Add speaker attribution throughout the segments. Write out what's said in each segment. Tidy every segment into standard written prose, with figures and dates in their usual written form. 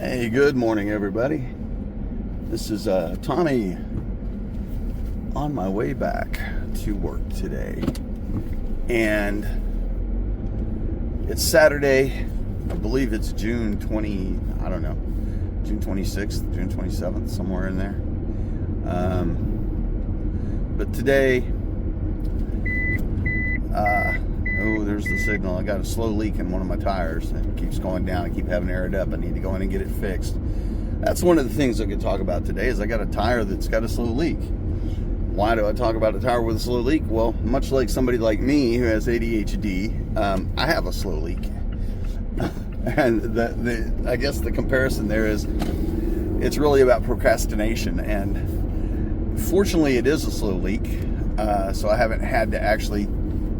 Speaker 1: Hey, good morning, everybody. This is Tommy on my way back to work today. And it's Saturday. I believe it's June 20, I don't know, June 26th, June 27th, somewhere in there. But today, there's the signal. I got a slow leak in one of my tires. It keeps going down. I keep having to air it up. I need to go in and get it fixed. That's one of the things I could talk about today is I got a tire that's got a slow leak. Why do I talk about a tire with a slow leak? Well, much like somebody like me who has ADHD, I have a slow leak. And I guess the comparison there is it's really about procrastination. And fortunately, it is a slow leak. So I haven't had to actually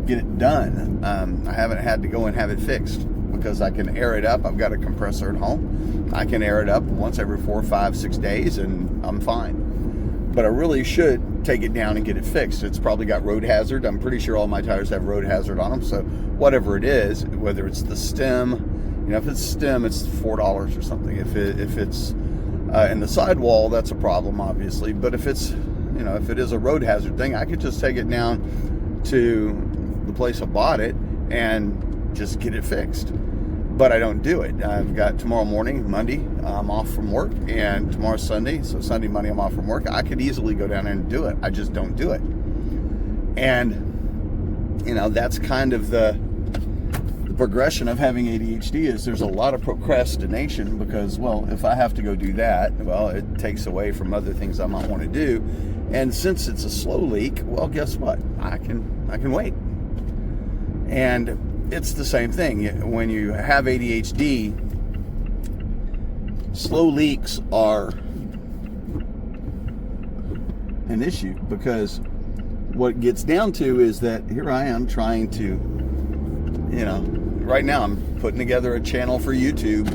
Speaker 1: get it done. I haven't had to go and have it fixed because I can air it up. I've got a compressor at home. I can air it up once every 4, 5, 6 days and I'm fine. But I really should take it down and get it fixed. It's probably got road hazard. I'm pretty sure all my tires have road hazard on them. So whatever it is, whether it's the stem, if it's stem, it's $4 or something. If it's in the sidewall, that's a problem, obviously. But if it's, if it is a road hazard thing, I could just take it down to the place I bought it and just get it fixed. But I don't do it. I've got tomorrow morning, Monday, I'm off from work, and tomorrow's Sunday, so Sunday, Monday, I'm off from work. I could easily go down there and do it. I just don't do it. And, that's kind of the progression of having ADHD is there's a lot of procrastination because, well, if I have to go do that, well, it takes away from other things I might want to do. And since it's a slow leak, well, guess what? I can wait. And it's the same thing. When you have ADHD, slow leaks are an issue because what it gets down to is that here I am trying to, right now I'm putting together a channel for YouTube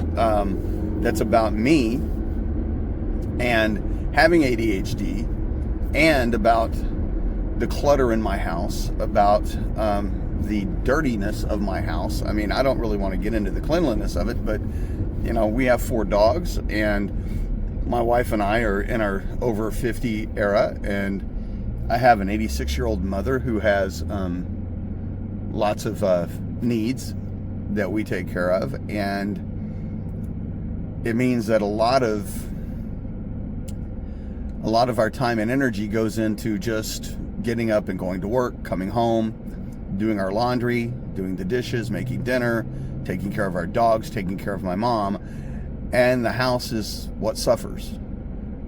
Speaker 1: that's about me and having ADHD and about the clutter in my house, about the dirtiness of my house. I mean, I don't really want to get into the cleanliness of it, but we have 4 dogs and my wife and I are in our over 50 era, and I have an 86-year-old mother who has lots of needs that we take care of, and it means that a lot of our time and energy goes into just getting up and going to work, coming home, doing our laundry, doing the dishes, making dinner, taking care of our dogs, taking care of my mom, and the house is what suffers.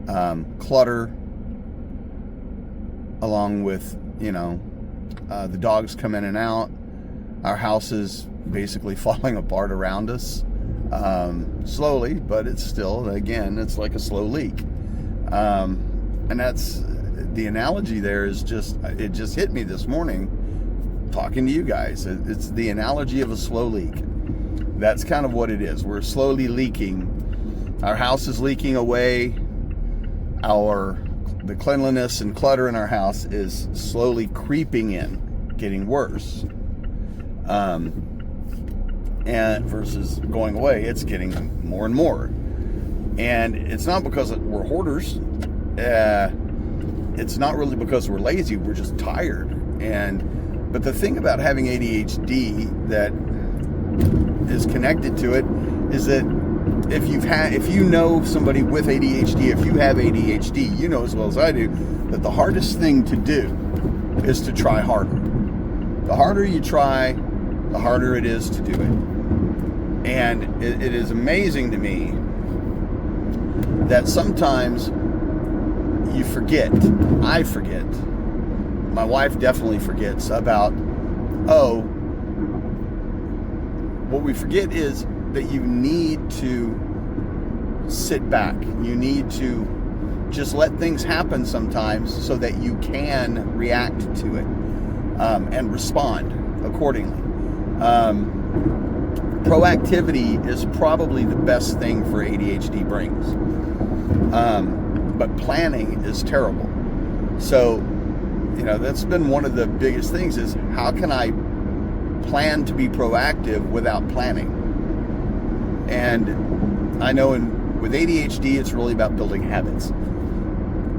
Speaker 1: Clutter, along with, the dogs come in and out. Our house is basically falling apart around us, slowly, but it's still, again, it's like a slow leak. And that's, the analogy there is it just hit me this morning talking to you guys. It's the analogy of a slow leak. That's kind of what it is. We're slowly leaking. Our house is leaking away. The cleanliness and clutter in our house is slowly creeping in, getting worse. And versus going away, it's getting more and more. And it's not because we're hoarders. It's not really because we're lazy. We're just tired. But the thing about having ADHD that is connected to it is that if you know somebody with ADHD, if you have ADHD, you know as well as I do that the hardest thing to do is to try harder. The harder you try, the harder it is to do it. And it is amazing to me that sometimes you forget. I forget. My wife definitely forgets about, what we forget is that you need to sit back. You need to just let things happen sometimes so that you can react to it and respond accordingly. Proactivity is probably the best thing for ADHD brings. But planning is terrible. So, that's been one of the biggest things is how can I plan to be proactive without planning? And I know in with ADHD, it's really about building habits.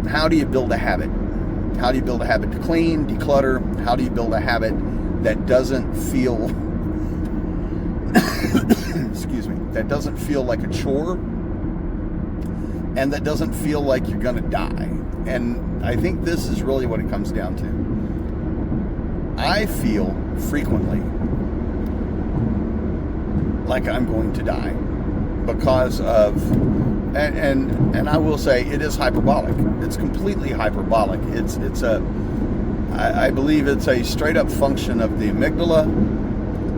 Speaker 1: How do you build a habit? How do you build a habit to clean, declutter? How do you build a habit that doesn't feel, excuse me, that doesn't feel like a chore, and that doesn't feel like you're going to die? And I think this is really what it comes down to. I feel frequently like I'm going to die because of, and I will say it is hyperbolic. It's completely hyperbolic. I believe it's a straight up function of the amygdala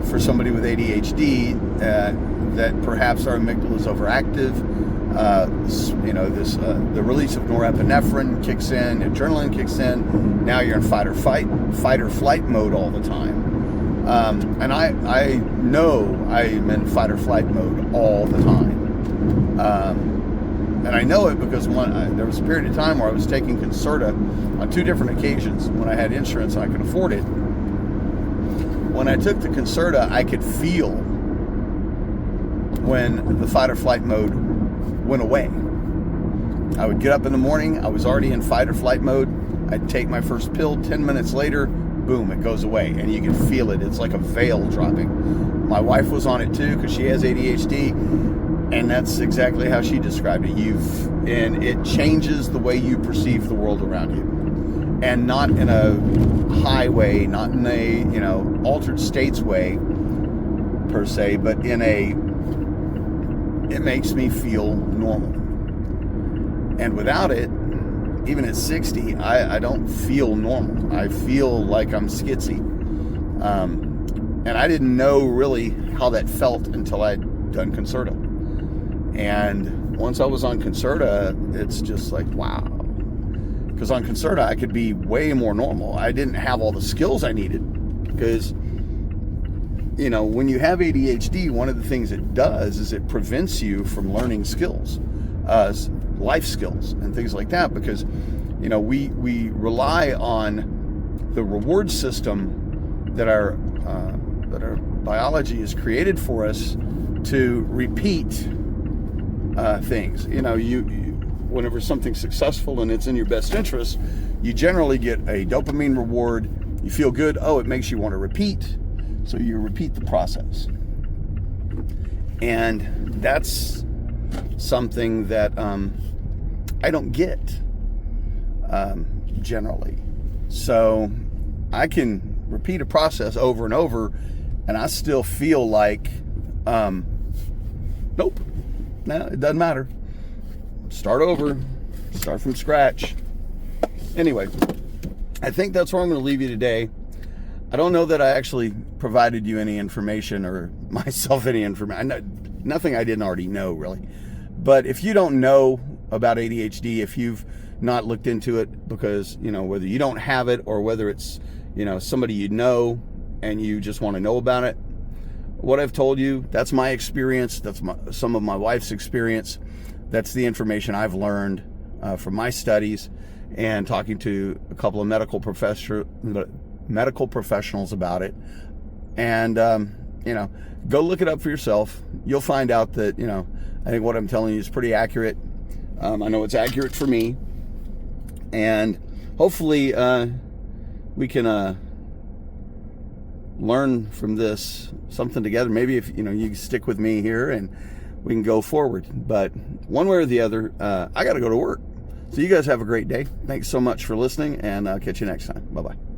Speaker 1: for somebody with ADHD, that perhaps our amygdala is overactive. The release of norepinephrine kicks in, adrenaline kicks in. Now you're in fight or flight mode all the time. And I know I'm in fight or flight mode all the time. And I know it because there was a period of time where I was taking Concerta on 2 different occasions when I had insurance and I could afford it. When I took the Concerta, I could feel when the fight or flight mode went away. I would get up in the morning, I was already in fight or flight mode. I'd take my first pill, 10 minutes later, boom, it goes away, and you can feel it. It's like a veil dropping. My wife was on it too because she has ADHD, and that's exactly how she described it. And it changes the way you perceive the world around you, and not in a high way, not in a altered states way per se, but it makes me feel normal. And without it, even at 60, I don't feel normal. I feel like I'm skitsy. And I didn't know really how that felt until I'd done Concerta. And once I was on Concerta, it's just like, wow. Because on Concerta, I could be way more normal. I didn't have all the skills I needed. Because, when you have ADHD, one of the things it does is it prevents you from learning skills. Life skills and things like that, because we rely on the reward system that our biology has created for us to repeat things. Whenever something's successful and it's in your best interest, you generally get a dopamine reward. You feel good. Oh, it makes you want to repeat, so you repeat the process. And that's something that I don't get generally. So I can repeat a process over and over, and I still feel like, nope, no, it doesn't matter. Start over, start from scratch. Anyway, I think that's where I'm going to leave you today. I don't know that I actually provided you any information or myself any information. Nothing I didn't already know, really. But if you don't know about ADHD, if you've not looked into it, because, whether you don't have it or whether it's, somebody you know and you just want to know about it, what I've told you, that's my experience. That's some of my wife's experience. That's the information I've learned from my studies and talking to a couple of medical professionals about it. And, go look it up for yourself. You'll find out that, I think what I'm telling you is pretty accurate. I know it's accurate for me. And hopefully we can learn from this something together. Maybe if, you stick with me here and we can go forward. But one way or the other, I got to go to work. So you guys have a great day. Thanks so much for listening, and I'll catch you next time. Bye-bye.